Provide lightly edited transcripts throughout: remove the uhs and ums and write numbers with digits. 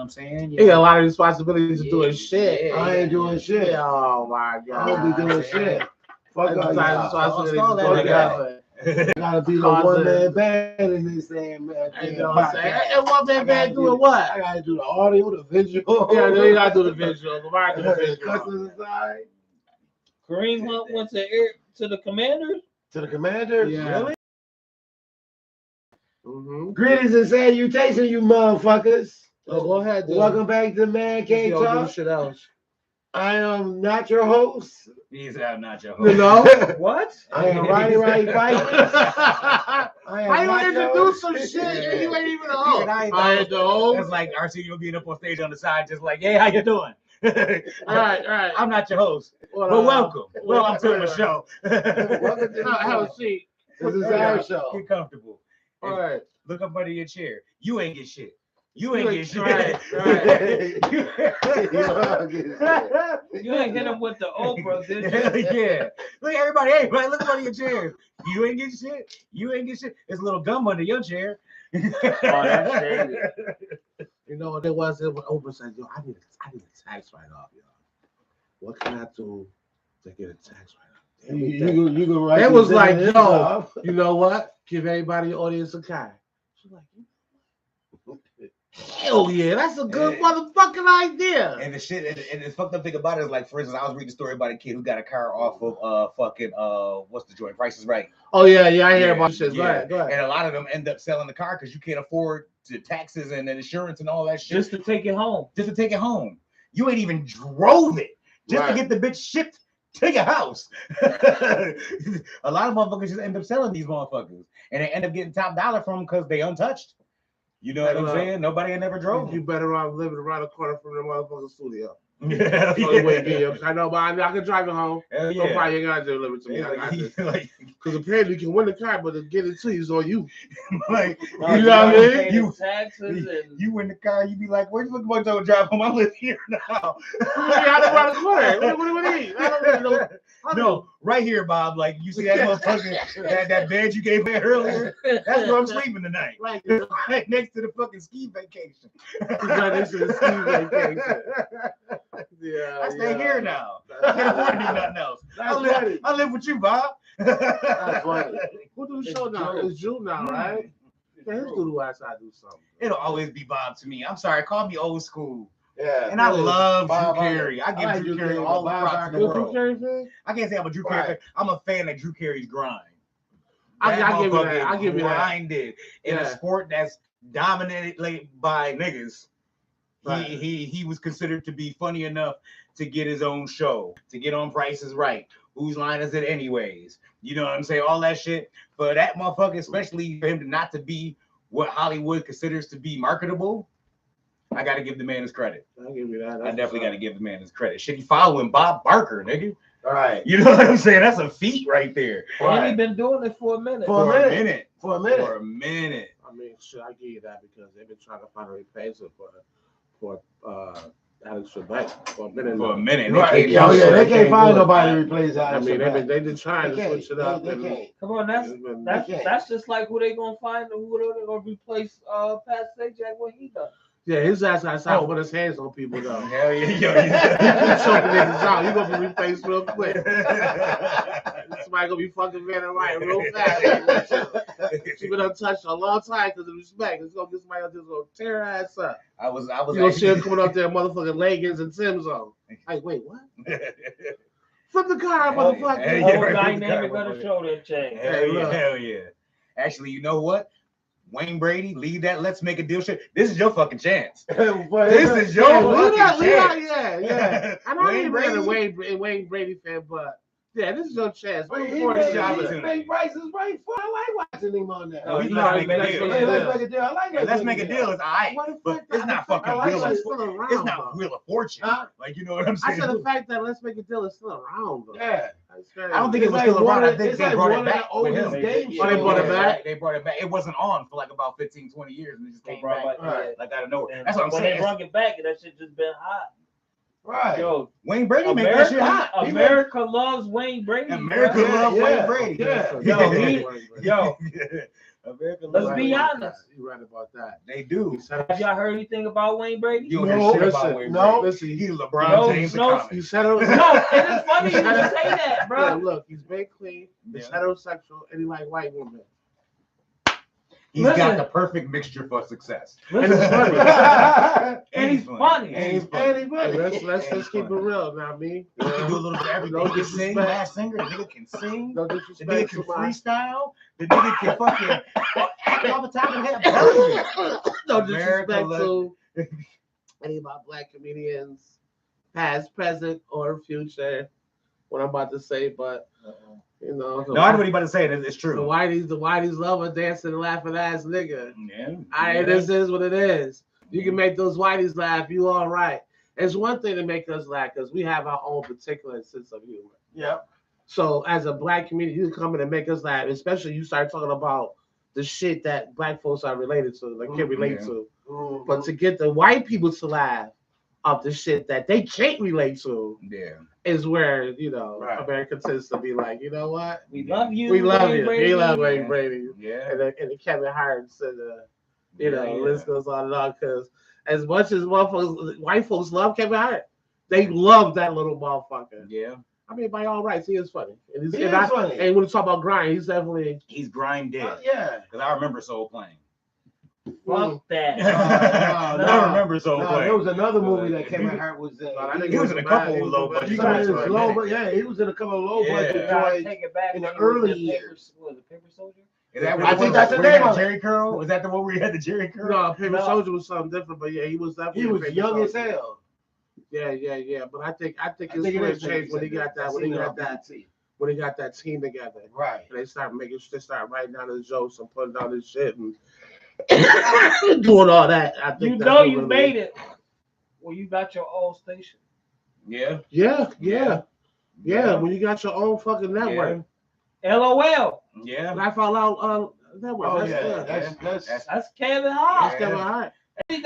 I'm saying? He got a lot of responsibilities of doing shit. I ain't doing shit. Oh my god. I don't be doing shit. Fuck all y'all. Gotta be the one man band in this thing, man. You know what I'm saying? And one man band doing what? I gotta do the audio, the visual. Yeah, you gotta do the visual. Kareem Hunt went to the Commanders. To the Commanders? Yeah. Really? Mm-hmm. Greetings and salutations, you motherfuckers. Oh, go ahead. Dude. Welcome back to ManCave Talk. Shit else. I am not your host. He said, I'm not your host. You know? What? I am Roddy Fight. How you introduce some shit and you ain't even a host? I ain't the host. It's like Arsenio getting up on stage on the side, just like, hey, how you doing? All right. I'm not your host, but welcome. Welcome to the show. Have a seat. This is our show. Get comfortable. All right. Look up under your chair. You ain't get shit. You ain't get shit. Right. You ain't hit him with the Oprah, did you? Hell yeah. Look, everybody, hey, right, look under your chairs. You ain't get shit. You ain't get shit. There's a little gum under your chair. Oh, that's shady. You know what it was? It was Oprah said, yo, I need a tax write-off, yo. What can I do to get a tax write-off? You can write. It was like, yo, you know what? Give everybody in the audience a kind. She's like, hell yeah, that's a good motherfucking idea. And the shit, and the fucked up thing about it is, like, for instance, I was reading a story about a kid who got a car off of what's the joint? Price is Right. Oh yeah, I hear about shit. Yeah. Go ahead. And a lot of them end up selling the car because you can't afford the taxes and the insurance and all that shit. Just to take it home. You ain't even drove it just to get the bitch shipped to your house. A lot of motherfuckers just end up selling these motherfuckers, and they end up getting top dollar from them because they untouched. You know what I'm saying? Nobody ain't never drove. You better off living around the corner from the motherfucking studio. Yeah, that's the only way to get you. I know, but I can drive you home. Hell yeah. So probably ain't gotta deliver it to me. Because apparently you can win the car, but to get it to you is on you. Like, you know what I mean? You taxes and you win the car, you be like, "Where the fuck am I going to drive home? I live here now." I live around the corner. What do we need? I don't really know. No, right here, Bob. Like, you see that motherfucker, that bed you gave me earlier? That's where I'm sleeping tonight. Right next to the fucking ski vacation. Right next to the ski vacation. Yeah, I stay here now. I can't afford to do nothing else. I live with you, Bob. That's funny. Who do the show now? It's June now, right? Yeah, his dude outside do something. It'll always be Bob to me. I'm sorry, call me old school. Yeah, and I love Bob, Drew Carey. I give Drew Carey all the props in the world. I can't say I'm a Drew Carey fan. I'm a fan of Drew Carey's grind. I give you that. I give you that. Grinded in a sport that's dominated by niggas. Right. He was considered to be funny enough to get his own show, to get on Price is Right. Whose line is it anyways? You know what I'm saying? All that shit. For that motherfucker, especially for him not to be what Hollywood considers to be marketable, I got to give the man his credit. I give you that. I definitely got to give the man his credit. Shit, he following Bob Barker, nigga. All right. You know what I'm saying? That's a feat right there. And he been doing it for a minute. For a minute. I mean, shit, I give you that because they've been trying to find a replacement for Alex Trebek for a minute. Right. They can't find nobody to replace Alex. I mean, they've been trying to switch it up. Come on, that's just like who they gonna find and who they gonna replace Pat Sajak when he done. Yeah, his ass outside put his hands on people though. Hell yeah, he's choking niggas out. He gonna be replaced real quick. Somebody gonna be fucking Van and Right real fast. She been untouched a long time because of respect. It's gonna get somebody else just gonna tear her ass up. I was. You gonna see her coming up there, motherfucking leggings and Tim's on. Like, wait, what? Flip the car, motherfucker. The whole dynamic of the show that changed. Hell yeah. Actually, you know what? Wayne Brady, leave that. Let's make a deal. Shit. This is your fucking chance. This is your fucking chance. Yeah. I know you're a Wayne Brady fan, but yeah, this is your chance. He made Price is Right for. I like watching him on that. Let's make a deal. I like that. Let's make a deal. It's all right, but it's not fucking Wheel of Fortune. It's not Wheel of Fortune. Like, you know what I'm saying? I said the fact that Let's Make a Deal is still around, though. Yeah. I don't think it was still around. I think they brought it back with him. They brought it back? They brought it back. It wasn't on for like about 15, 20 years, and it just came back like out of nowhere. That's what I'm saying. When they brought it back, that shit just been hot. Right. Yo, Wayne Brady made that shit hot. America loves Wayne Brady. America loves Wayne Brady. Yeah. Yo, Let's be honest. You're right about that. They do. Have y'all heard anything about Wayne Brady? You don't hear shit about Wayne Brady. Listen, He's LeBron James. You said it. No, and it's funny you say that, bro. Yeah, look, he's very clean. He's heterosexual, and he like white women. He's got the perfect mixture for success. And it's funny. And he's funny. Let's just keep it real. Now, me. He can do a little bit of everything. He can sing, last singer. The nigga can sing. No The disrespect. nigga can freestyle. The nigga can fucking act off the top of the head. Perfect. No disrespect to any of my black comedians, past, present, or future. What I'm about to say, but you know. No, I know what you about to say. It's true. The whiteys love a dancing and laughing ass nigga. Yeah. This is what it is. You can make those whiteys laugh. You all right. It's one thing to make us laugh because we have our own particular sense of humor. Yeah. So as a black community, you come in and make us laugh, especially you start talking about the shit that black folks are related to, like can relate to. Mm-hmm. But to get the white people to laugh of the shit that they can't relate to, is where America tends to be like, you know what? We love you. We love you. Brady. We love Wayne Brady. Yeah. And the Kevin Hart's and the list goes on and on. Because as much as white folks love Kevin Hart, they love that little motherfucker. Yeah. I mean, by all rights, he is funny. And He is funny. And when you talk about grind, he's grind dead. Yeah. Because I remember Soul playing. Fuck that. No, I remember Soul playing. There was another movie that Kevin Hart was in. He was in a couple of low budget. He was in a couple of low budget joints in the early years. Was it Paper Soldier? I think that's the name of it. Jerry Curl? Was that the one where you had the Jerry Curl? No, Paper Soldier was something different, but yeah, he was definitely. He was young as hell. Yeah. But I think his career changed when he got that team together. Right. And they start writing down his jokes and putting down his shit and doing all that. I think you made it. Well, you got your own station. Yeah. Yeah. When you got your own fucking network. LOL. Yeah. Laugh Out Loud network. Oh, That's Kevin Hart. That's Kevin Hart. Then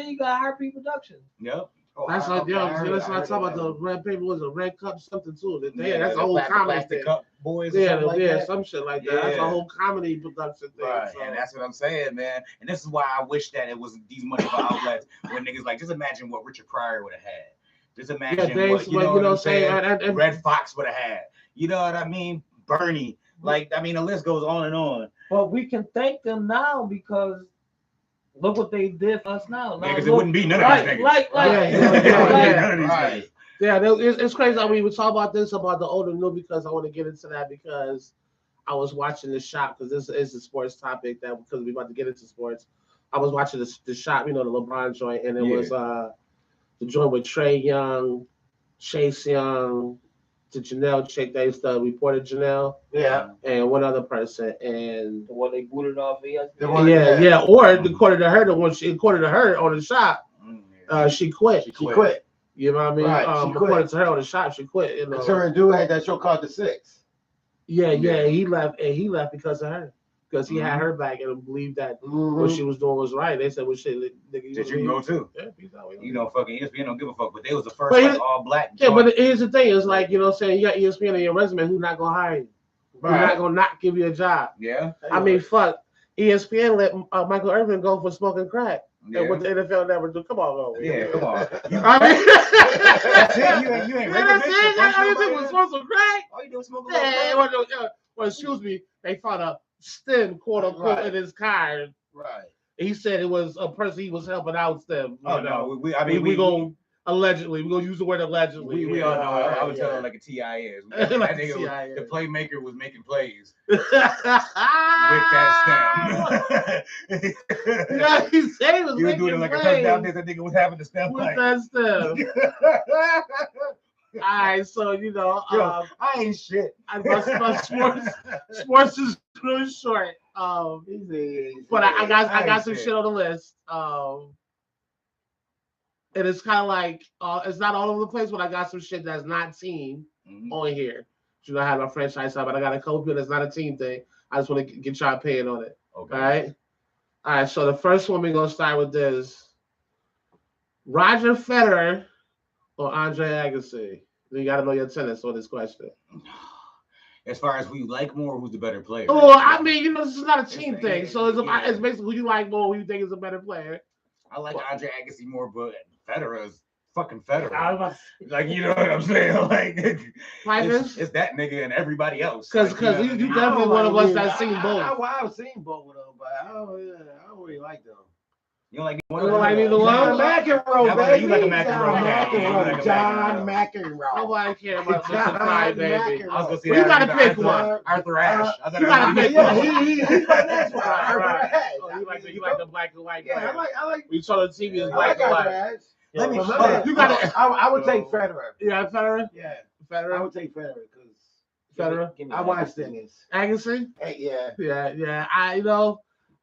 you got Heartbeat Production. Yep. That's like let's not talk about the red paper was a red cup something too. That's a whole comedy thing. Cup boys. Some shit like that. Yeah. That's a whole comedy production thing. Right. So. And that's what I'm saying, man. And this is why I wish that it was these much of outlets where niggas like just imagine what Richard Pryor would have had. Just imagine what you know what I'm saying. Red Fox would have had. You know what I mean? Bernie. Like the list goes on and on. But we can thank them now because. Look what they did for us now. Because it wouldn't be none of these niggas. Yeah, it's crazy. I mean, we talk about the old and new because I want to get into that because I was watching The Shop because this is a sports topic because we're about to get into sports. I was watching the Shop, the LeBron joint, and it was the joint with Trae Young, Chase Young, the Janelle chick that used to reported Janelle. Yeah. And one other person. And the one they booted off ESPN. Or according to her on The Shop, she quit. She quit. You know what I mean? Right. According to her on The Shop, she quit. Her and Dude had that show called The Six. Yeah. He left because of her. Because he had her back and believed that what she was doing was right. They said, well, shit, nigga, you can go too. Yeah, fucking ESPN don't give a fuck. But they was the first all black. Yeah, but here's the thing. It's like, saying you got ESPN on your resume, who's not going to hire you? Who's not going to not give you a job? Yeah. I mean, fuck. ESPN let Michael Irvin go for smoking crack. Yeah. And what the NFL never do. Come on, come on. That's it. You ain't regular bitch. You smoke some crack? All you do is smoke a little crack. Well, excuse me. They found a stem, quote unquote, in his car. Right. He said it was a person he was helping out stem. No. We're going to use the word allegedly. We all know. I was telling like a TI is. The playmaker was making plays with that stem. Yeah, he said he was making doing like plays. A touchdown. That nigga was having the stem with that stem. All right, so I ain't shit. My sports is really short. But I got some shit on the list. And it's kind of like it's not all over the place, but I got some shit that's not team on here. I have my franchise side, but I got a couple people that's not a team thing. I just want to get y'all opinion on it. Okay. All right. So the first one we're gonna start with this: Roger Federer or Andre Agassi. You got to know your tennis on this question. As far as who you like more, who's the better player? Oh, I mean, this is not a team It's- thing, so yeah. it's basically who you like more, who you think is a better player. I like Andre Agassi more, but Federer is fucking Federer. Like, you know what I'm saying? Like, it's that nigga and everybody else. Because like, you definitely one of us that's seen both. I've seen both of them, but I don't really like them. You don't like one? You don't like neither one? McEnroe, baby. You like a McEnroe. John McEnroe. Nobody cares about Mr. Crybaby. I was gonna say you gotta pick one. Arthur Ashe. You gotta pick one. He's my next one. Right. Oh, you like the black and white. Yeah, I like. We saw the TV is black and white. Let me. You got. I would take Federer. You got Federer? Yeah, Federer. I would take Federer because Federer. I watched tennis. Agassi? Yeah.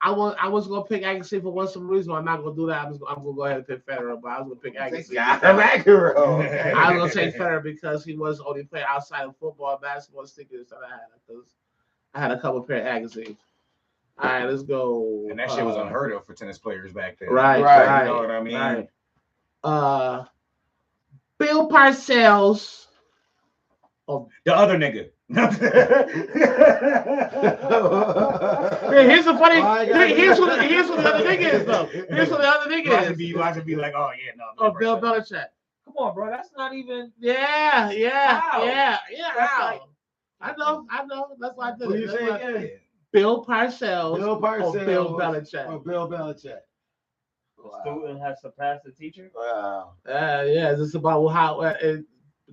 I was gonna pick Agassi for some reason. I'm not gonna do that. I'm gonna go ahead and pick Federer, but I was gonna pick Agassi. McEnroe. I was gonna take Federer because he was the only player outside of football, basketball, stickers that I had. Because I had a couple pair of Agassi. All right, let's go. And that shit was unheard of for tennis players back then. Right. You know what I mean? Right. Bill Parcells. The other nigga. Here's the funny. Here's what the other nigga is though. Here's what the other nigga is. Watch it be like, oh yeah, no. Oh, Bill Belichick. Come on, bro. That's not even. Yeah. Like, I know. That's why I did What it. you say again? Bill Parcells. Bill Parcells or Bill Belichick. Or Bill Belichick. Student has surpassed the teacher. Wow. Yeah. This is about how.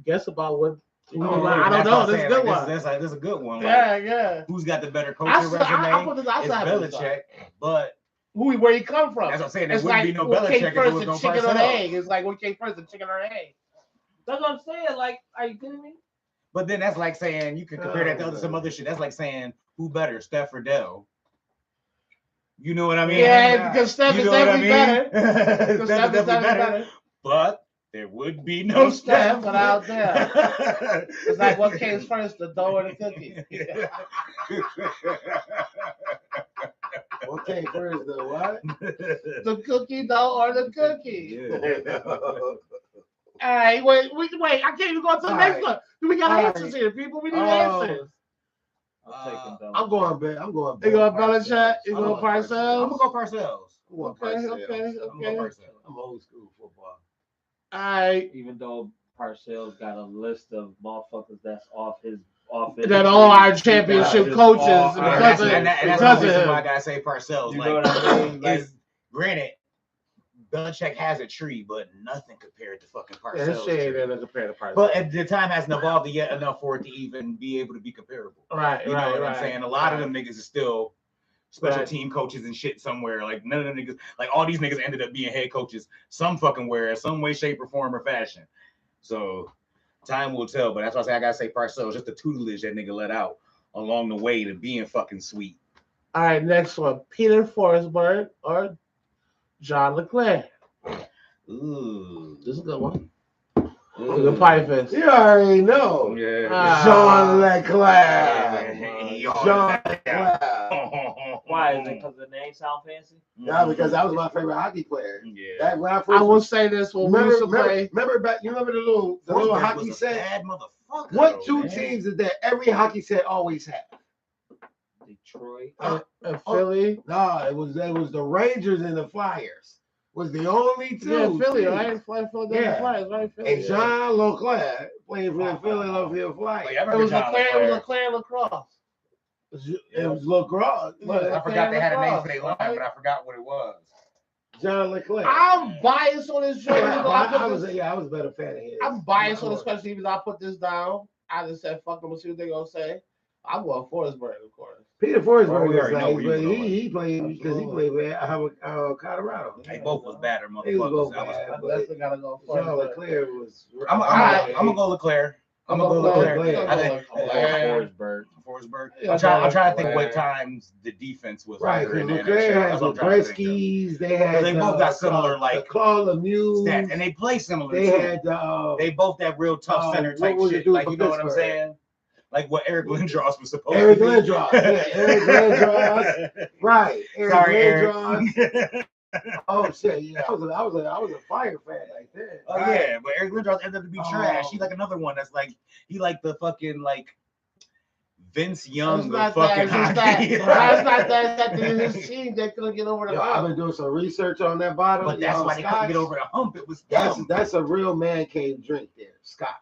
Guess about what. I don't know. This is a good one. That's a good one. Yeah. Who's got the better coaching resume? It's Belichick, but where he come from? That's what I'm saying. It's wouldn't like be no what came Belichick first, if it was the no chicken or the Parcells. egg. It's like what came first, the chicken or the egg. That's what I'm saying. Like, are you kidding me? But then that's like saying you could compare that to some other shit. That's like saying who better, Steph or Dell? You know what I mean? Yeah, because Steph is definitely better. Steph is definitely better. But there would be no Steph without Dell. It's like what came first, the dough or the cookie? What came first, the what? The cookie dough or the cookie? Yeah. All right, wait. I can't even go to the next one. We got answers here, people. We need answers. I'm going Bill. You going Belichick? You going Parcells? I'm gonna go Parcells. Okay. I'm old school football. All right. Even though Parcells got a list of motherfuckers that's off his. That all our championship coaches because of that's the reason why I gotta say Parcells. You know what I mean? Like, granted, Belichick has a tree, but nothing compared to fucking Parcells. Yeah, shit ain't compared to Parcells. But at the time hasn't evolved yet enough for it to even be able to be comparable. Right. You know what I'm saying? A lot of them niggas is still special team coaches and shit somewhere. Like none of them niggas, like all these niggas ended up being head coaches some fucking where, some way, shape, or form or fashion. So time will tell. But that's why I say I gotta say Parcells, just the tutelage that nigga let out along the way to being fucking sweet. All right, next one: Peter Forsberg or John Leclerc. Ooh, this is a good one. The pipe is. You already know. Yeah. Jean Leclerc. Jean Leclerc. Why? Is it because the name sound fancy? Yeah, because that was my favorite hockey player. Yeah. That when I will say this when we used to play. Remember back? You remember the little hockey set? Bad motherfucker. What two teams did that every hockey set always have? Detroit. Philly. No, it was the Rangers and the Flyers. Was the only two. Yeah, Philly, right? Flyers, right? Philly, and Jean Leclerc playing for the Philadelphia Flyers. It was Leclerc and Lacrosse. It was Lacrosse. I forgot they had a name for their line, but I forgot what it was. Jean Leclerc. I'm biased on this show. I was a better fan of his. I'm biased on this question, even though I put this down. I just said, fuck them, see what they're going to say. I'm going Forsberg, of course. Peter Forsberg was nice, but he played because he played with Colorado. They both was better motherfuckers. Definitely got to go Jean Leclerc was. I'm gonna go Leclerc. I'm gonna go Leclerc. I think Forsberg. I'm trying to think what times the defense was. Right, Leclerc has the Gretzky's. They both got similar like Claude Lemieux stats, and they play similar. They had they both have real tough center type shit. Like you know what I'm saying? Like what Eric Lindros was supposed to be. Eric Lindros. Right. Eric. Oh shit! Yeah, I was a Fire fan like that. Oh yeah, but Eric Lindros ended up to be trash. He's like another one that's like he like the fucking like Vince Young That's of fucking hockey. That's not that his team that couldn't get over the hump. I've been doing some research on that bottom. But that's why they couldn't get over the hump. It was that's a real ManCave drink there, Scotch.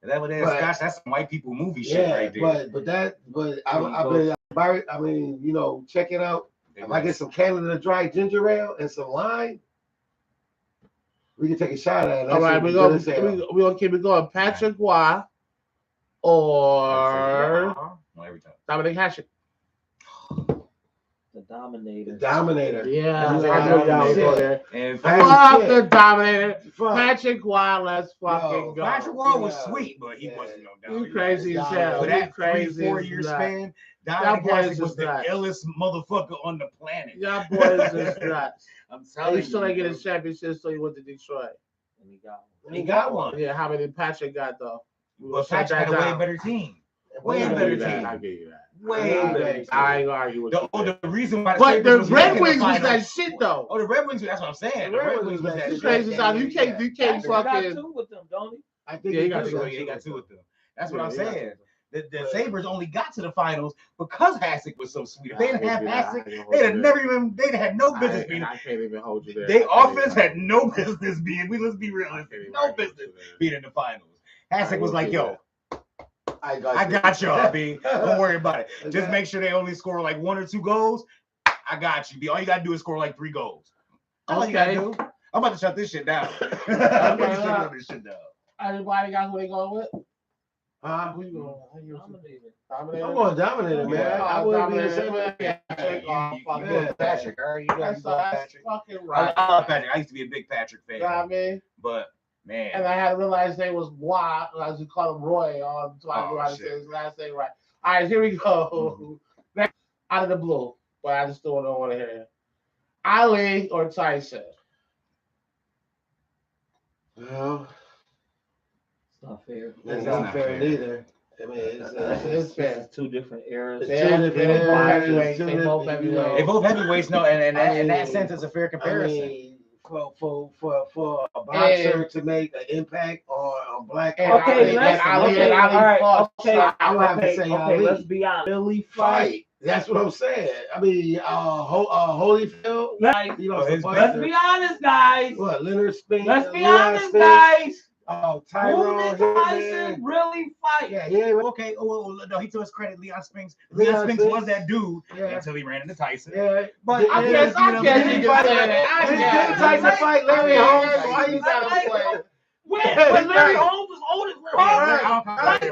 Is that what it is? Scotch? That's some white people movie shit right there. But I mean, you know, check it out. If I get some Canada Dry ginger ale and some lime, we can take a shot at it. All right, we're gonna keep it going. Patrick Roy or every time. Dominic Hasek. The Dominator. The Dominator. Yeah, And the Dominator. Patrick Roy, let's fucking go. Patrick Roy was sweet, but he wasn't no Dominator. You crazy as hell. For that 3-4 year span, Dominic Hasek was the illest motherfucker on the planet. Y'all boys is nuts. I'm telling you. He still ain't get his championship, so he went to Detroit. And he got one. He got one. Yeah, how many Patrick got though? Well, Patrick had a way better team. Way better team. I'll give you that. Way better. I ain't gonna argue with you. The reason why. But the Red Wings was that shit though. Oh, the Red Wings. That's what I'm saying. The Red Wings was that shit. Crazy side. You can't fucking. Got two with them, don't he? I think he got two with them. That's what I'm saying. The Sabres only got to the finals because Hasek was so sweet. If they didn't have Hasek, they'd had no business being. I can't even hold you there. Their offense had no business being. Let's be realistic. No business being in the finals. Hasek was like, yo. I got y'all, B. Don't worry about it. Just make sure they only score like 1 or 2 goals. I got you, B. All you gotta do is score like 3 goals. All you gotta do. I'm about to shut this shit down. I'm about to shut this shit down. Anybody got who they going with? Who you going? Dominator. I'm going Dominator, man. I wouldn't be the same. Patrick. That's fucking right. I love Patrick. I used to be a big Patrick fan. You know what I mean? But man. And I had to realize his name was Roy, as we call him Roy, so I knew how to say his last name right. All right, here we go. Next, out of the blue, but I just don't want to hear it. Ali or Tyson? Well, it's not fair. It's not fair either. I mean, it's fair. It's 2 different eras. They both heavyweights. They both heavyweights. No, and in that sense, it's a fair comparison. I mean, for a boxer to make an impact on black. Okay, I would have to say Ali. Let's be honest. Really fight. That's what I'm saying. I mean, Holyfield. You know, let's be honest, guys. What, Leonard Spinks? Let's be honest, guys. Oh, Tyrone. Who did Tyson really fight? Yeah. Okay. Oh, no, he to his credit, Leon Spinks. Leon Spinks was that dude until he ran into Tyson. Yeah. But I guess you can say that. Tyson fight Larry Holmes. Why you gotta play? But Larry Holmes was old as Larry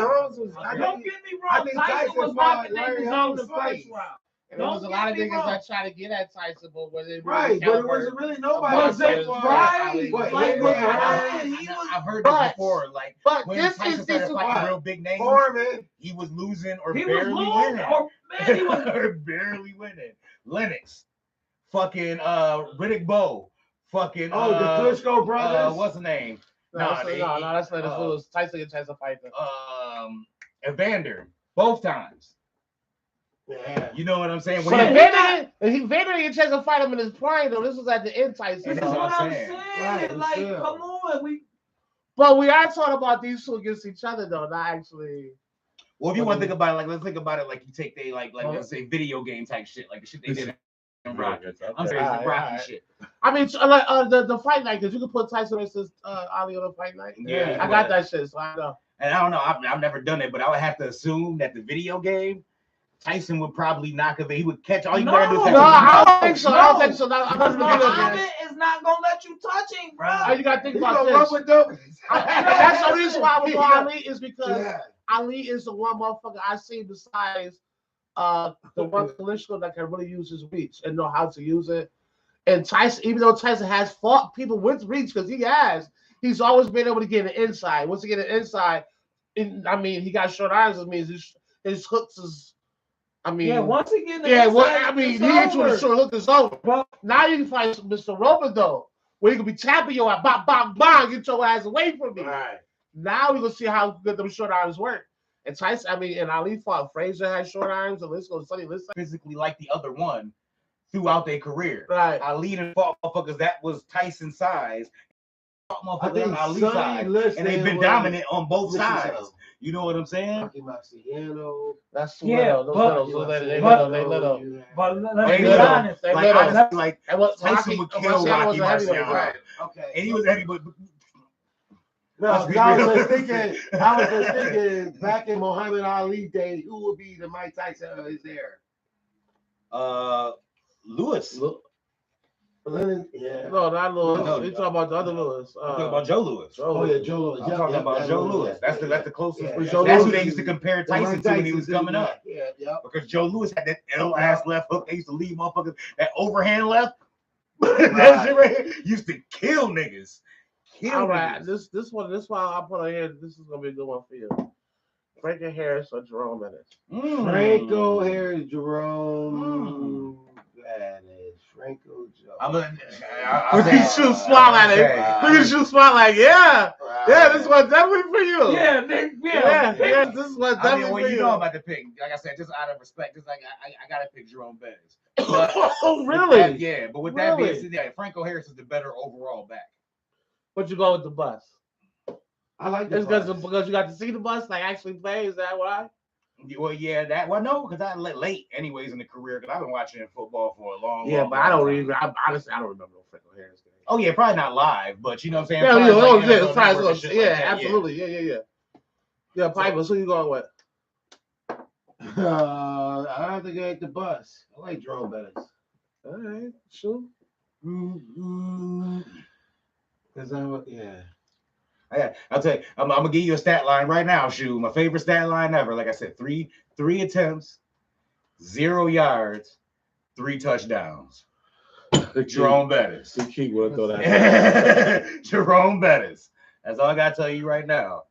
Holmes was. Don't get me wrong. Tyson was knocking niggas out in the first round. And there was a lot of niggas that tried to get at Tyson, but when they but it wasn't really nobody. Was it right? I've heard this before. Like, but when this Tyson started fighting real big names, he was losing or barely winning. Or barely winning. Lennox, fucking Riddick Bowe, fucking the Klitschko brothers. What's the name? No, that's not as was Tyson and Tyson fighting. Evander, both times. Yeah. You know what I'm saying? But Vader didn't chance to fight him in his prime though. This was at the end Tyson. This is what I'm saying. Right, like, come on, But we are talking about these two against each other though, not actually. Well, if you want to think about it, like let's think about it like you take let's say video game type shit, like the shit they did in Rocky. I'm saying the Rocky shit. I mean, the fight night, because you can put Tyson versus Ali on a fight night. Yeah, I got that shit, so I know. And I don't know, I've never done it, but I would have to assume that the video game, Tyson would probably knock him. He would catch all you gotta do. I don't think so. I don't think so. Muhammad is not gonna let you touch him, bro. You gotta think about this. That's the reason why we want Ali is because Ali is the one motherfucker I see besides the one Klitschko that can really use his reach and know how to use it. And Tyson, even though Tyson has fought people with reach, because he's always been able to get an inside. Once he get an inside, he got short arms. It means his hooks is. Once again, he hit you with a short hook is over. But now you can fight Mr. Roman though, where you can be tapping your bang, bang, bang, get your ass away from me. Right. Now we're gonna see how good them short arms work. And Tyson, and Ali fought. Frazier had short arms, and let's go. Physically like the other one throughout their career. Right. Ali and fought motherfuckers that was Tyson's size. I think Ali Sonny side, Liston and they've been was- dominant on both Listen, sides. You know what I'm saying? Rocky Marciano. That's Yeah, little. but- Those little. They but- little. Yeah. But They let's be little. honest. They Like little. honestly, like And what Tyson would kill Marciano Rocky was a heavyweight, Marciano, right? Okay. and he was heavyweight. No, Let's be 'cause I was real. just thinking. I was just thinking back in Muhammad Ali days, who would be the Mike Tyson of his era? Lewis. Yeah. No, not Lewis. No, You talking about the other Lewis? I'm talking about Joe Lewis. Oh yeah, Joe Lewis. I'm talking about Joe Lewis. That's the closest. Yeah, That's Joe who Lewis they is- used to compare Yeah, Tyson Mike to when he Tyson was did coming that. up. Yeah. Because Joe Lewis had that L ass left hook. They used to leave motherfuckers that overhand left. That shit right here used to kill niggas. All right, niggas. this one I put on here. This is gonna be a good one for you. Frankie Harris or Jerome Bettis? Franco Harris, Jerome. Franco Joe. I'll Look say- at you smile at it. Look at you smile like, yeah, this one's definitely for you. Yeah, Nick. yeah, this is what I definitely mean, for well, you you. know I'm about to pick. Like I said, just out of respect, just like I gotta pick Jerome Bettis. Oh, With really? that- yeah, but with that being Really? said, yeah, Franco Harris is the better overall back. But you go with the bus. I like the It's because you got to see the bus like actually play. Is that why? Well, yeah, no, because I late anyways in the career because I've been watching football for a long. Yeah, long, but I don't long really. time. Honestly, I don't remember no Franco Harris game. Oh yeah, probably not live, but you know what I'm saying. Yeah, Probably like NFL it's probably Network and shit like that, absolutely, yeah. Yeah, Pipers, who you going with? I have to go at the bus. I like Jerome Bettis. All right, sure. Because yeah. Yeah, I'll tell you, I'm gonna give you a stat line right now. Shoot, my favorite stat line ever. Like I said, three attempts, 0 yards, 3 touchdowns. Jerome Bettis. The key would throw that. Jerome Bettis. That's all I gotta tell you right now.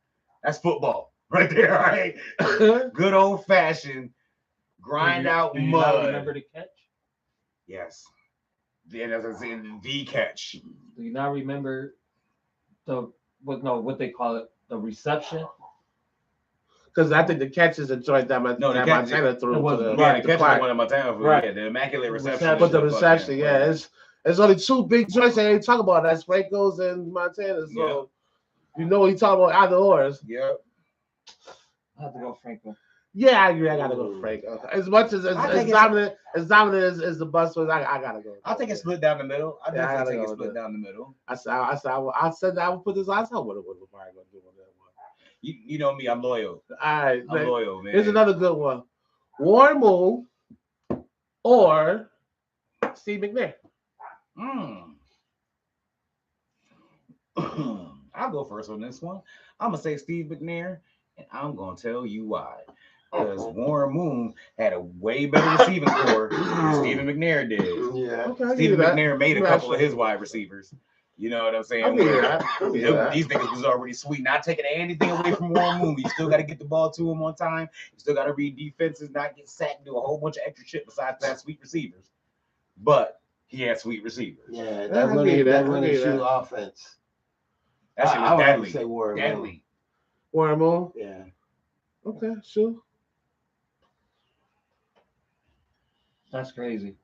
That's football right there. All right, good old fashioned grind out Do you not mud. remember the catch? Yes. Then as I said, the catch. Do you not remember what they call it, the reception? Because I think the catch is a joint that No, the catch- Montana threw it was- to the, Yeah, Right, the catch is the one in Montana for Right. yeah, the immaculate reception. Reception. but the is reception, fucking- yeah, it's only 2 big joints that they talk about. That's Franco's and Montana. So you know what he's talking about either ors. Yep. I have to go Franco. Yeah, I agree. I gotta go Franco. As much as dominant as the bus was, I gotta go. I'll take a split down the middle. I Yeah, I definitely gotta take a go split with down the middle. I said I would put this. I said what it was probably gonna do on that one. You know me, I'm loyal. All right, I'm loyal, man. here's another good one: Warren Moon or Steve McNair. I'll go first on this one. I'm gonna say Steve McNair, and I'm gonna tell you why. Because Warren Moon had a way better receiving core than Stephen McNair did. Yeah. Okay, I give you Stephen that. McNair made a Yeah, couple of sure. his wide receivers. You know what I'm saying? I'll give you Where that. I'll give you that. These niggas was already sweet. Not taking anything away from Warren Moon. You still got to get the ball to him on time. You still got to read defenses, not get sacked, do a whole bunch of extra shit besides that sweet receivers. But he had sweet receivers. Yeah, I that give running you that. that I running give you shoe that. offense. That shit I was would have to deadly. say Warren Moon. Deadly. Warren Moon. Yeah. Okay, sure. That's crazy.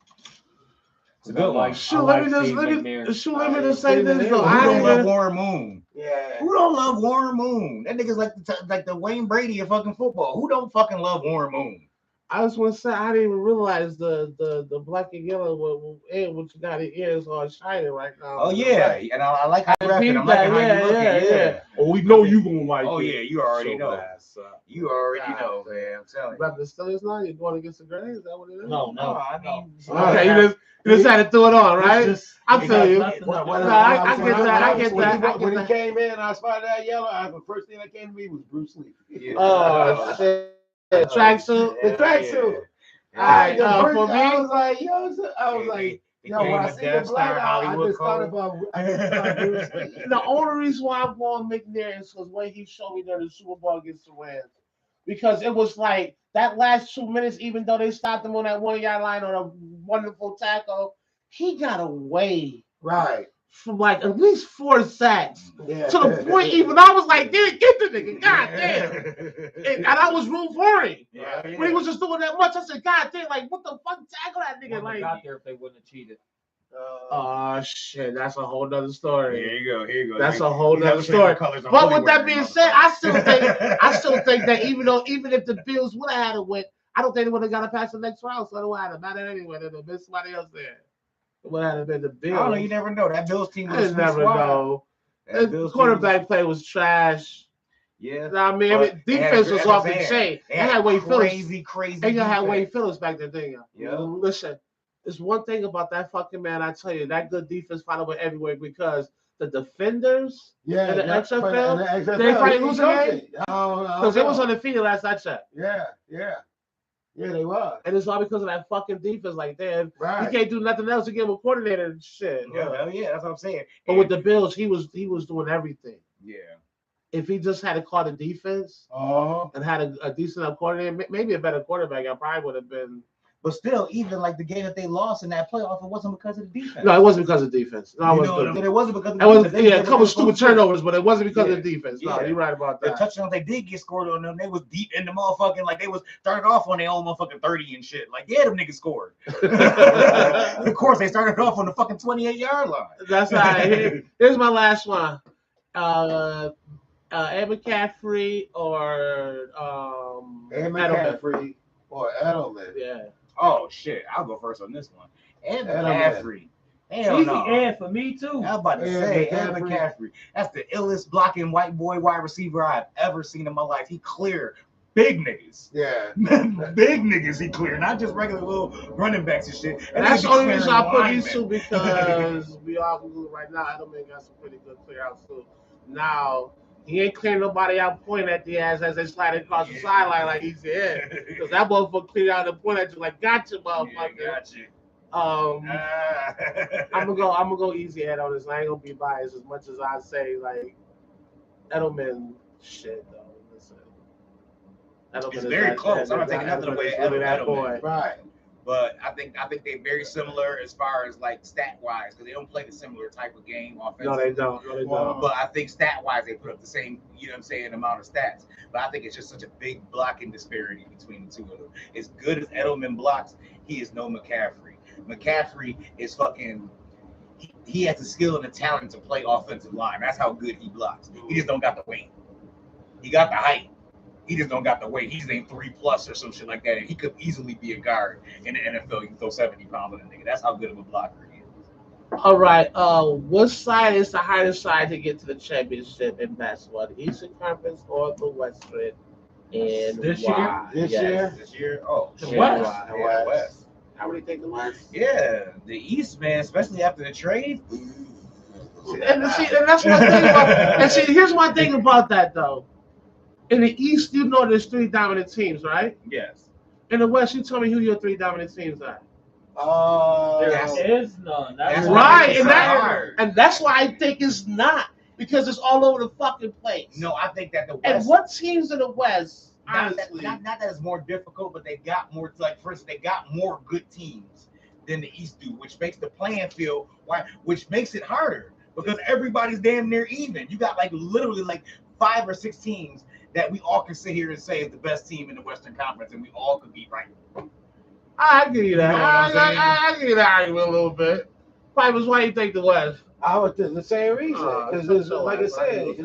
It's a good one. Shoot, let me just say this though. Who I don't love even, Warren Moon? Yeah. Who don't love Warren Moon? That nigga's like the Wayne Brady of fucking football. Who don't fucking love Warren Moon? I just want to say I didn't even realize the black and yellow what you got in ears are shining right now. Oh yeah, and I like how you rapping. I'm liking how you looking. Yeah. Oh, we know you gonna like Oh it. yeah, you already know. Ass up. You already God. know, man. I'm telling you. Rapping the Steelers now? You're going against the Grays? Is that what it is? No, I mean, Okay, you just had to throw it on, right? I feel you. Nothing. I get that. When he came in, I spotted that yellow. The first thing that came to me was Bruce Lee. Yeah. Oh shit! Tracksuit. The tracksuit. Alright, For for me, I me, was like, when I see the black, I just thought about Bruce Lee. the only reason why I'm going McNair is because when he showed me during the Super Bowl against the Rams, because it was like that last 2 minutes, even though they stopped him on that 1 yard line on a wonderful tackle, he got away Right. from like at least 4 sacks. Yeah. To the point, even I was like, "Dude, get the nigga, god damn!" And I was rooting for him. When he was just doing that much, I said, "God damn, like what the fuck, tackle that nigga!" Wouldn't have Like, got there if they wouldn't have cheated. Oh shit, that's a whole nother story. Here you go. Here you go. That's a whole nother story. But with that being said, I still think that even if the Bills would have had to win, I don't think they would have got to pass the next round. So it would have mattered anyway. There would have been somebody else there. It would have been the Bills. I don't know. You never know. That Bills team was I never know. The quarterback play was trash. Yeah. I mean, defense was off the chain. They had Wade Phillips. Crazy. And you had Wade Phillips back there, didn't you? Yeah. Listen, there's one thing about that fucking man. I tell you, that good defense fight over everywhere because the defenders in the XFL, they probably lose a game because they was undefeated last I checked. Yeah, they were. And it's all because of that fucking defense. Like, damn, right. You can't do nothing else to give him a coordinator and shit. Yeah, that's what I'm saying. But with the Bills, he was doing everything. Yeah. If he just had to call the defense and had a decent enough coordinator, maybe a better quarterback, I probably would have been. But still, even like the game that they lost in that playoff, it wasn't because of the defense. No, it wasn't because of defense. No, it wasn't because of the defense. Yeah, a couple stupid turnovers, but it wasn't because of the defense. No, you're right about that. The touchdowns they did get scored on them, they was deep in the motherfucking, like they was started off on their own motherfucking 30 and shit. Like, yeah, them niggas scored. Of course, they started off on the fucking 28-yard line. That's right. Here's my last one. Ed McCaffrey or Ed McCaffrey or Edelman. Yeah. Oh shit! I'll go first on this one. Ed McCaffrey. Hell easy no. Ed for me too. I was about to say Ed McCaffrey. That's the illest blocking white boy wide receiver I've ever seen in my life. He clear big niggas. Yeah. Big niggas he clear, not just regular little running backs and shit. And that's the only reason I put these two because we all can do it right now. Edelman got some pretty good clear outs too. Now. He ain't clearing nobody out pointing at the ass as they slide across the sideline like he's in. Because that motherfucker cleared out and point at you like, gotcha, motherfucker. I'm gonna go easy head on this. I ain't gonna be biased as much as I say like Edelman shit though. Listen. Edelman it's very close. I'm not taking nothing away that boy. Right. But I think they're very similar as far as like stat wise because they don't play the similar type of game offensively. No, they don't. But I think stat wise they put up the same, you know what I'm saying, amount of stats. But I think it's just such a big blocking disparity between the two of them. As good as Edelman blocks, he is no McCaffrey. McCaffrey is fucking. He has the skill and the talent to play offensive line. That's how good he blocks. He just don't got the weight. He got the height. He just don't got the weight. He's ain't 3+ or some shit like that. And he could easily be a guard in the NFL. You can throw 70 pounds on a nigga. That's how good of a blocker he is. All right. What side is the hardest side to get to the championship in basketball? The Eastern Conference or the Western? And this why? year? This year? Oh, the shit. West. The West. How many think the West? Yeah. The East, man, especially after the trade. And that's one thing about, and see, here's one thing about that though. In the East, you know there's 3 dominant teams, right? Yes. In the West, you tell me who your 3 dominant teams are. There is none. That's right, and that's why I think it's not because it's all over the fucking place. No, I think that the West. And what teams in the West? Not that it's more difficult, but they got more. Like for instance, they got more good teams than the East do, which makes the playing field which makes it harder because everybody's damn near even. You got like literally like 5 or 6 teams that we all can sit here and say is the best team in the Western Conference, and we all could be right. I give you that. You know what I'm I give you that argument a little bit. Pipers, why you think the West? I would think the same reason. Because it's like I said.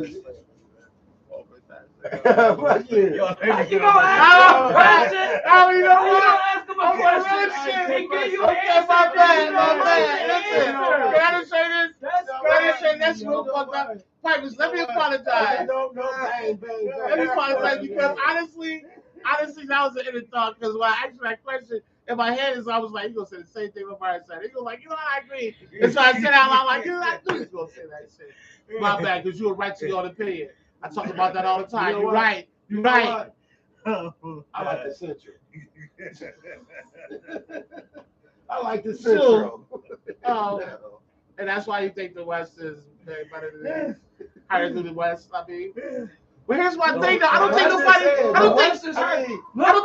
Fuck you. You gonna ask him a question? You gonna ask him a question? He give you an answer. My bad. Listen, can I just say this? That's real fucked up. Pipers, let me apologize. Let me apologize because honestly, that was an inner thought because when I asked that question in my head, I was like, "You gonna say the same thing nobody said?" He go like, "You know what? I agree." And so I said out loud like, "You know, I knew he's gonna say that shit." My bad, because you're right to your opinion. I talk about that all the time. You're right. You're right. I like the Central. I like the Central. And that's why you think the West is better than the East. Higher than the West. I mean, but here's my thing. Though. I don't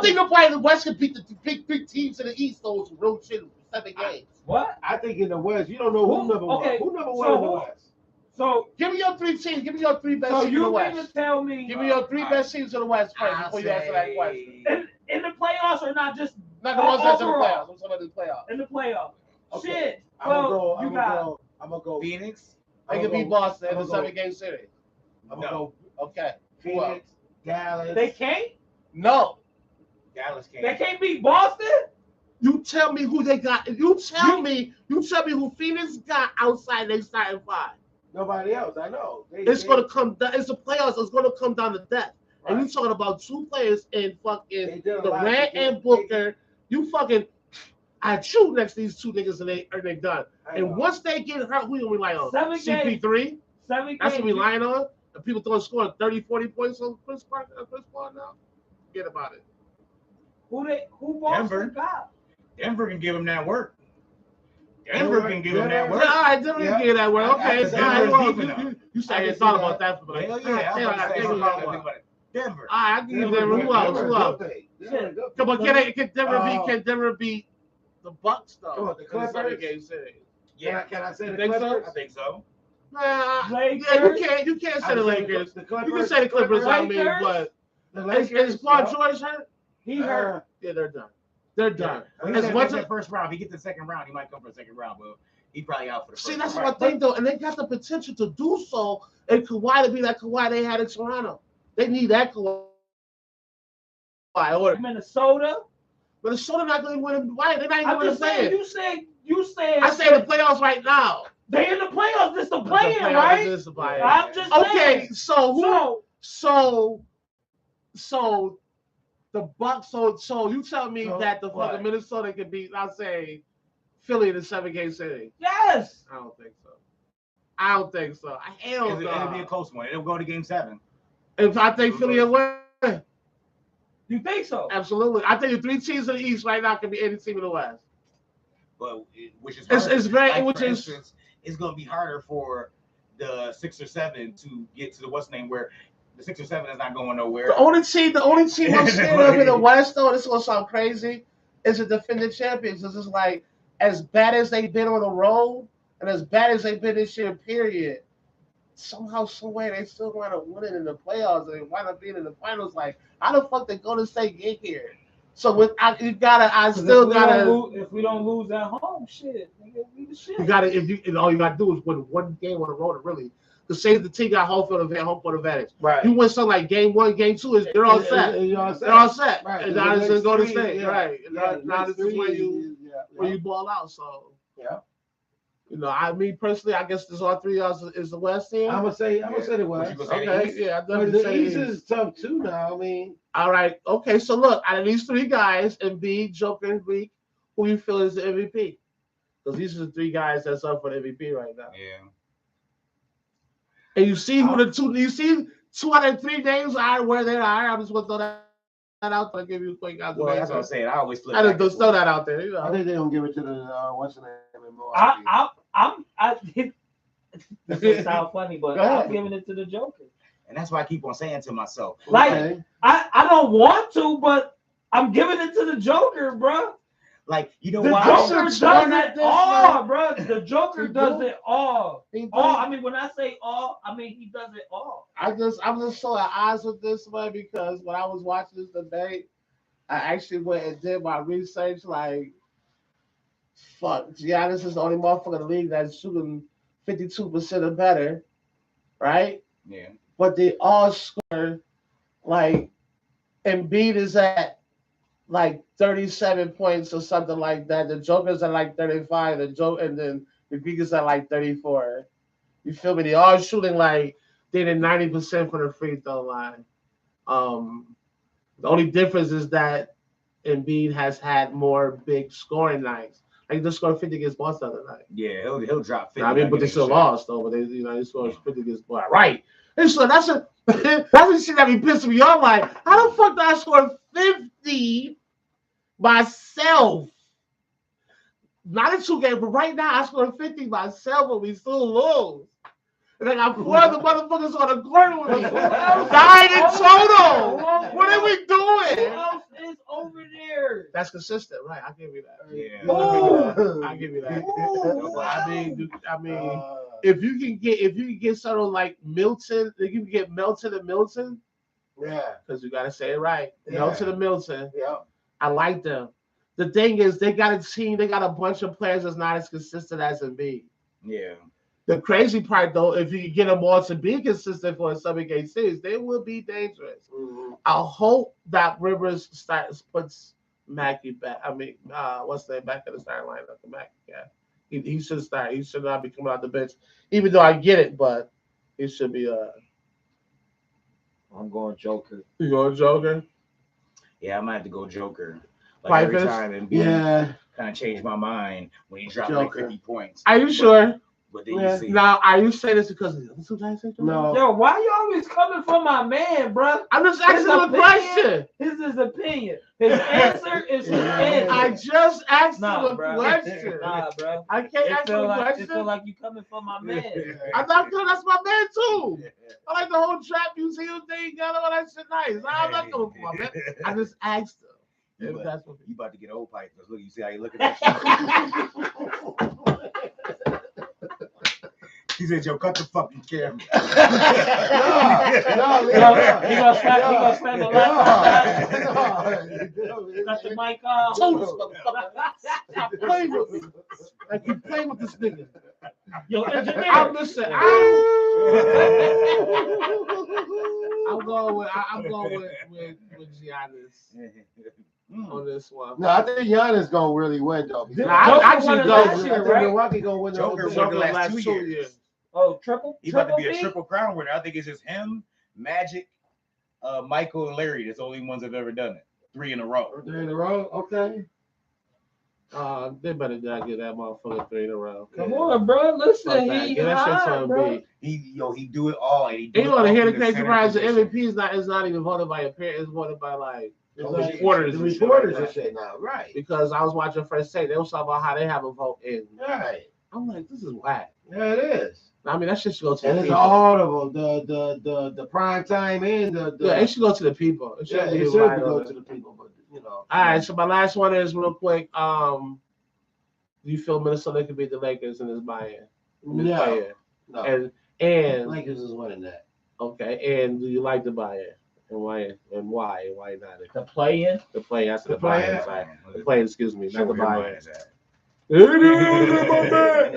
think nobody in the West can beat the big teams in the East. Those road shit 7 games. What? I think in the West, you don't know who number one. Who number one in the West? So give me your 3 teams. Give me your 3 best teams in the West. So you mean to tell me? Give me your 3 best teams in the West first before you answer that question. In the playoffs or not just? Not the ones that's in the playoffs. I'm talking about the playoffs. In the playoffs. Okay. Shit. I'm gonna go. Phoenix. They can beat Boston in the 7-game series. I'm gonna go. Okay. Phoenix, Dallas. They can't. No. Dallas can't. They can't beat Boston. You tell me who they got. You tell me who Phoenix got outside their starting five. Nobody else. I know. Gonna come down. It's the playoffs. It's gonna come down to depth. Right. And you talking about two players in fucking Durant and Booker. You fucking. I shoot next to these two niggas and they done. And once they get hurt, we gonna be like on CP3. 7 games. That's what we lying on. And people scoring 30, 40 points on Chris Paul now. Forget about it. Who Boston got? Denver can give him that work. Denver can give him that work. All right, Denver can give that work. Okay. You said you thought about that for Hell yeah. Denver. I give Denver. Who else? Come on, can Denver beat the Bucks though? The Clippers. Yeah. Can I say the Clippers? I think so. You can't say the Lakers. You can say the Clippers. I mean, but is Paul George hurt? He hurt. Yeah, they're done. They're done. Well, as much as first round, if he gets the second round, he might come for the second round, but he probably out for the first round. See, that's what I think though, and they got the potential to do so. And Kawhi to be that Kawhi they had in Toronto. They need that Kawhi. Or Minnesota not going to win. Why? They're not even going to play it. You said. I say the playoffs right now. They in the playoffs. This the play-in, right? I'm just saying. Okay, so the Bucks. So you tell me that the fucking Minnesota can beat, I'll say, Philly in the 7-game series. Yes. I don't think so. Hell no. It'll be a close one. It'll go to game 7. If I think Philly will win. You think so? Absolutely. I think the 3 teams in the East right now can be any team in the West. But which is it's very it's going to be harder for the 6 or 7 to get to the what's name where the 6 or 7 is not going nowhere. The only team I'm scared of in the West though, this is gonna sound crazy, is the defending champions. It's just like as bad as they've been on the road and as bad as they've been this year, period. Somehow, someway, they still wind up winning in the playoffs and wind up being in the finals. Like, how the fuck they Golden State get here? So if we don't lose at home, shit, nigga, we the shit. All you gotta do is win one game on the road, really. To save the team got home court advantage. Right. You win something like game 1, game 2, they're all set. They're all set. Right. And now this is Golden State. Yeah. Right. Now this is where you ball out. So yeah. You know, I mean personally, I guess there's all 3 of us is the West team. I'm gonna say the West. Okay, yeah, the East is tough too now. I mean, all right, okay. So look, out of these 3 guys, Embiid, Joker, and Greek, who you feel is the MVP? Because these are the 3 guys that's up for the MVP right now. Yeah. And you see who the 2? You see 203 names are where they are. I'm just gonna throw that out there. Give you a quick answer. Well, that's what I'm saying. I always flip. I just throw that out there. You know. I think they don't give it to the what's the name? This will sound funny, but I'm giving it to the Joker. And that's why I keep on saying to myself. Like, I don't want to, but I'm giving it to the Joker, bro. Like, you know the why? The Joker does it all, bro. The Joker does it all. I mean, when I say all, I mean he does it all. I'm just so at odds with this one because when I was watching this debate, I actually went and did my research. Like, fuck, Giannis is the only motherfucker in the league that's shooting 52% or better, right? Yeah. But they all score like Embiid is at like 37 points or something like that. The Joker's at like 35. And then the Greek is at like 34. You feel me? They all shooting like they did 90% for the free throw line. The only difference is that Embiid has had more big scoring nights. Like they scored 50 against Boston the other night. Yeah, he'll drop 50. I mean, but they still lost though. But they scored 50 against Boston. Right. And so that's the shit that be pissing me off. Like, how the fuck did I score 50 myself? Not in 2 games, but right now I scored 50 myself, but we still lose. And then I got 4 other motherfuckers on the court with us. 9 in total. What are we doing? Who else is over there? That's consistent, right? I'll give you that. Yeah. I'll give you that. I mean, if you can get someone like Milton, if you can get Melton and Milton, yeah, because you gotta say it right. Yeah. Melton and Milton. Yeah. I like them. the thing is, they got a team. They got a bunch of players that's not as consistent as Embiid. Yeah. The crazy part, though, if you get them all to be consistent for a 7-game series, they will be dangerous. I hope that Rivers puts Mackey back. I mean, what's the name back in the starting lineup? Mackey, yeah. He should start. He should not be coming out the bench, even though I get it, but he should be. I'm going Joker. You going Joker? Yeah, I might have to go Joker. Like every time Embiid kind of changed my mind when he dropped like 50 points. Are you sure? But then you see. Now, are you saying this because of the other two guys? No. Yo, why you always coming for my man, bro? I'm just asking a question. His opinion. His answer is his answer. I just asked him a bro. question. Nah, bro. I can't ask him a question. It feel like you coming for my man. I'm not good. That's my man too. I like the whole trap museum thing. Got all that shit nice. I'm not coming for my man. I just asked him. You about to get old pipe because look, you see how you look at that shit. He said, "Yo, cut the fucking camera." No. He gonna spend the last cut the mic off. Stop playing with me. I keep playing with this nigga. Yo, engineer. I'm going with Giannis on this one. No, I think Giannis gonna really win though. I actually Joker go. I think Milwaukee gonna win the Joker won the last 2 years. Oh, triple? He's about to be a triple crown winner. I think it's just him, Magic, Michael, and Larry. That's the only ones that have ever done it. 3 in a row. 3 in a row? Okay. They better not get that motherfucker 3 in a row. Come on, bro. Listen, he hot, bro. He do it all. And you want to hear the crazy part? The MVP is not even voted by appearance. It's voted by like reporters and shit now, right? Because I was watching First Take. They was talking about how they have a vote in. Right. I'm like, this is whack. Yeah, it is. I mean, that shit should go to and the it's people. all of them. The prime time and the it should go to the people. It should go to the people, but you know. All right, so my last one is real quick. Do you feel Minnesota could beat the Lakers in this buy-in? No. And Lakers is winning that. Okay, and do you like the buy-in? And why? And why not? The play-in? The play-in. I said the buy-in. The play-in, excuse me, not the buy-in.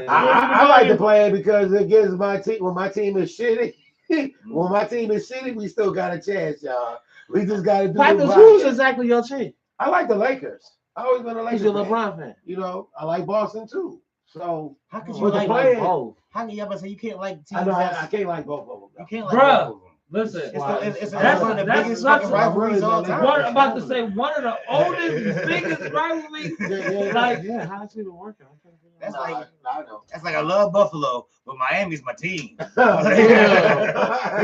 I like the play because it gives my team when my team is shitty. When my team is shitty, we still got a chance, y'all. We just got to do it. Who's exactly your team? I like the Lakers. I always been a Lakers. He's a LeBron fan. You know, I like Boston too. So how could you like both? How can you say you can't like teams? I can't like both of them. You can't like both of them. Listen, it's one of the biggest fucking rivalries all time. What I'm about to say, one of the oldest, biggest rivalries. How's it even working? That's like I love Buffalo, but Miami's my team. It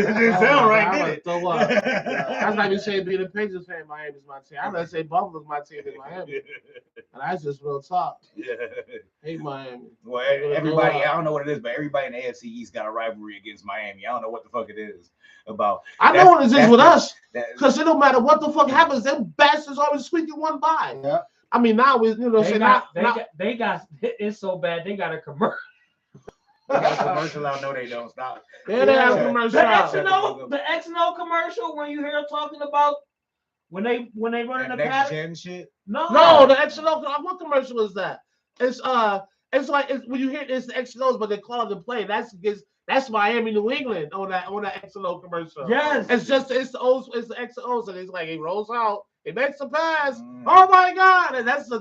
didn't sound right, did it? So what? That's like me saying being a Patriots fan, Miami's my team. I'm gonna say Buffalo's my team in Miami, and that's just real talk. Yeah, hate Miami. Well, everybody, I don't know what it is, but everybody in the AFC East got a rivalry against Miami. I don't know what the fuck it is about. I know what it is with us, because it don't matter what the fuck happens. Them bastards always squeaking one by. Yeah. I mean, now we, they got it's so bad they got a commercial. They got a commercial out. No, they don't. Stop. Yeah, they have a commercial. The X&O commercial when you hear them talking about when they running the next gen shit. No, the X&O. What commercial is that? It's like when you hear it's the X&Os, but they call it the play. That's Miami, New England on that X&O commercial. Yes, it's the X&Os, and it's like it rolls out. It makes a pass. Oh my God! And that's the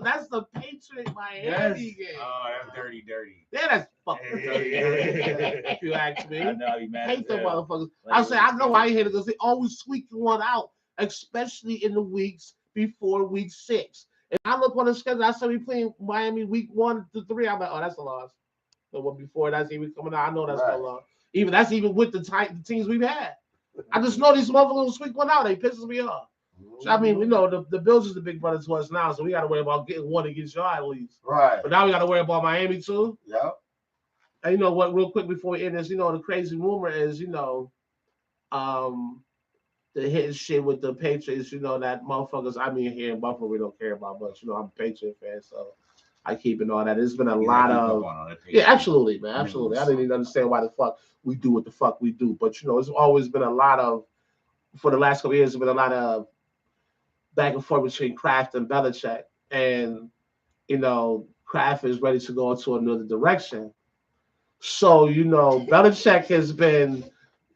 Patriot Miami game. Oh, that's dirty. Yeah, that's fucking dirty. If you ask me, I know, I hate them motherfuckers. I know I hate it because they always squeak one out, especially in the weeks before week 6. And I look on the schedule. I said we playing Miami week 1 to 3. I'm like, oh, that's a loss. The one before that's even coming out. I know that's a loss. Even with the teams we've had. I just know these motherfuckers will squeak one out. They pisses me off. I mean, we know the Bills is the big brother to us now, so we got to worry about getting one against y'all at least. Right. But now we got to worry about Miami too. Yeah. And you know what? Real quick before we end this, the crazy rumor is, the hitting shit with the Patriots. That motherfuckers. I mean, here in Buffalo, we don't care about much. I'm a Patriot fan, so I keep it all that. There's been a lot of absolutely, man, absolutely. I didn't even understand why the fuck we do what the fuck we do, but it's always been a lot of. For the last couple of years, there's been a lot of back and forth between Kraft and Belichick, and Kraft is ready to go into another direction. So Belichick has been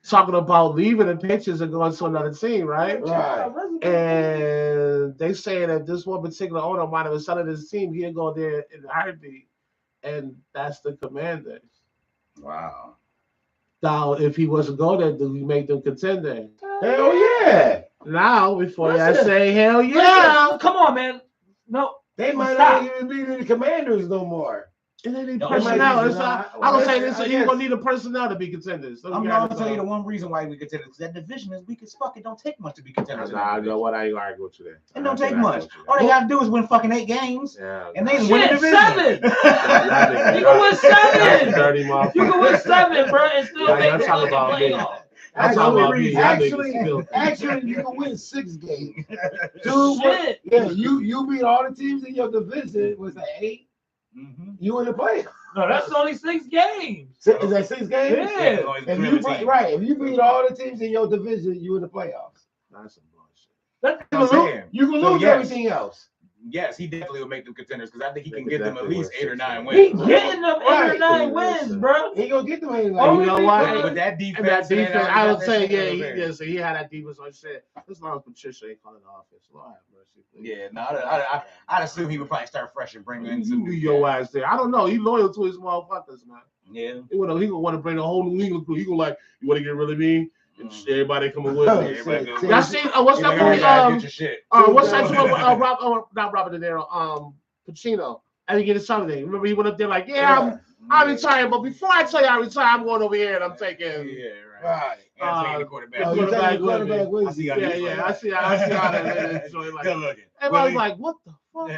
talking about leaving the Patriots and going to another team, right? Right. And they say that this one particular owner might have selling his team. He'll go there in a heartbeat, and that's the Commanders. Wow. Now, if he was to go there, do we make them contender? Hell yeah. Now, before I Listen. say hell yeah, Listen, come on, man. No, They might Stop. not even be the Commanders no more. it ain't any No, personnel. it It's might not, be- I'm gonna say I this. guess. You're gonna need a personnel to be contenders. So I'm you gonna gotta tell you go. the one reason why we contender because that division is weak as fuck. It don't take much to be contenders. Nah, I know what I ain't arguing with you there. It don't take much. All they gotta do is win fucking 8 games, Yeah. and they Shit, win the division. 7. Y'all You can win 7. dirty You motherfucker. can win 7, bro, and still Y'all make the talking fucking about me. playoff. That's the all only about me. reason. Y'all Actually, niggas filthy. actually, you can win 6 games. Dude, Shit. yeah, you beat all the teams in your division with an 8. Mm-hmm. You in the playoffs. No, that's only 6 games. Is that 6 games? Yeah. If you beat all the teams in your division, you in the playoffs. That's some bullshit. That's I'm saying. You can So, lose yes. everything else. Yes, he definitely will make them contenders because I think he They can could get them at definitely least win 8 or 9 He wins. getting them 8 or Right. 9 wins, bro. He gonna get them anything. Oh, You know what? With that defense, And that defense, and I would that say, shit yeah, over there. so he had that defense on shit. As long as Patricia ain't calling the offense, Lord have mercy. Please. Yeah, no, I'd assume he would probably start fresh and bring in You some knew your ass there. I don't know. He loyal to his motherfuckers, man. Yeah. He gonna want to bring the whole New England crew. He gonna like, you want to get rid of me? And Mhm. everybody coming with Oh, me. shit. Y'all seen? What's that Like, all right, movie? guys, get your shit. What's that one with not Robert De Niro? Pacino. And he get his something. Remember he went up there like, I'm retired, but before I tell you I retire, I'm going over here and I'm taking. Yeah, right. Right. And I'm taking the quarterback. Oh, you taking the quarterback I with see you. how Yeah, I see how that enjoy like. Good looking. Everybody's Really? like, what the fuck?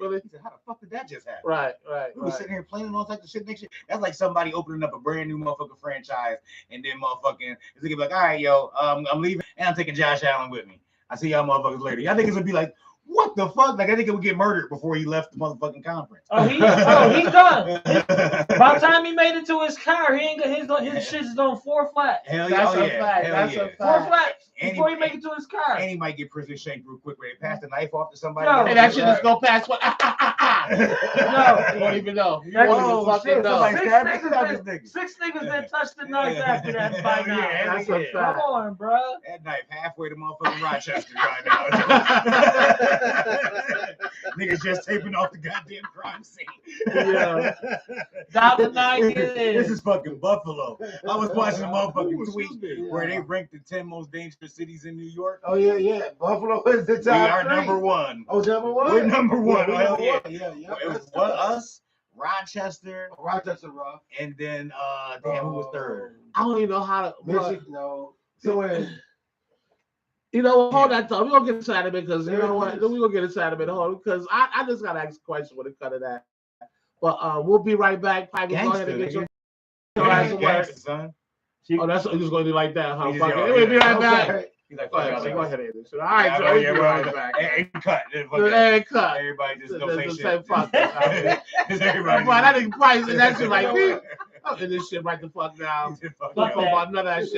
Really? He said, how the fuck did that just happen? Right. We were sitting here playing all types of shit next year. That's like somebody opening up a brand new motherfucking franchise and then motherfucking is gonna be like, all right, yo, I'm leaving and I'm taking Josh Allen with me. I see y'all motherfuckers later. Y'all niggas would be like, what the fuck? Like I think it would get murdered before he left the motherfucking conference. He done. By the time he made it to his car, he ain't got his shit is on 4 flats. Hell yeah. That's Oh, a yeah. fact. Hell That's yeah. a fact. 4 flats And before he- he make it to his car. And he might get prison shanked real quick where they pass the knife off to somebody. No. And that shit just go past what? No. You won't even know. You That's- won't even Oh, fucking shit, know. somebody Six stabbed niggas this been- nigga. 6 niggas that touched the knife after that by now. Yeah, That's a yeah. fact. Come on, bro. That knife halfway to motherfucking Rochester right now. Niggas just taping off the goddamn crime scene. Yeah. Down the 9 This years. is fucking Buffalo. I was watching a motherfucking Ooh, tweet excuse me. where they ranked the 10 most dangerous cities in New York. Oh yeah. Buffalo is the top We are 3. number 1. Oh, number 1. We're number 1. Yeah, Hell number yeah. 1. Yeah. It was us, Rochester, Rochester rough. and then damn, who was third? I don't even know how to. Michigan, no. Somewhere. You know, hold that thought. We're gonna get inside of it because you know what? We're gonna get inside of it. Hold because I just gotta ask a question when it comes to that. But we'll be right back. Pipe, go ahead and get your Gangster, son. Oh, that's what he's gonna do like that, huh? He just Fuck it. yelled, We'll be right back. Okay. He's like, Go ahead, fuck go y'all ahead. niggas. All right, so we'll be right back. Hey, cut. Hey, cut. Everybody just don't say Just shit. say fuck it. Just everybody. Boy, that nigga price and that shit like me. I'm in this shit right the fuck now. Fuck Fuck y'all. about none of that shit.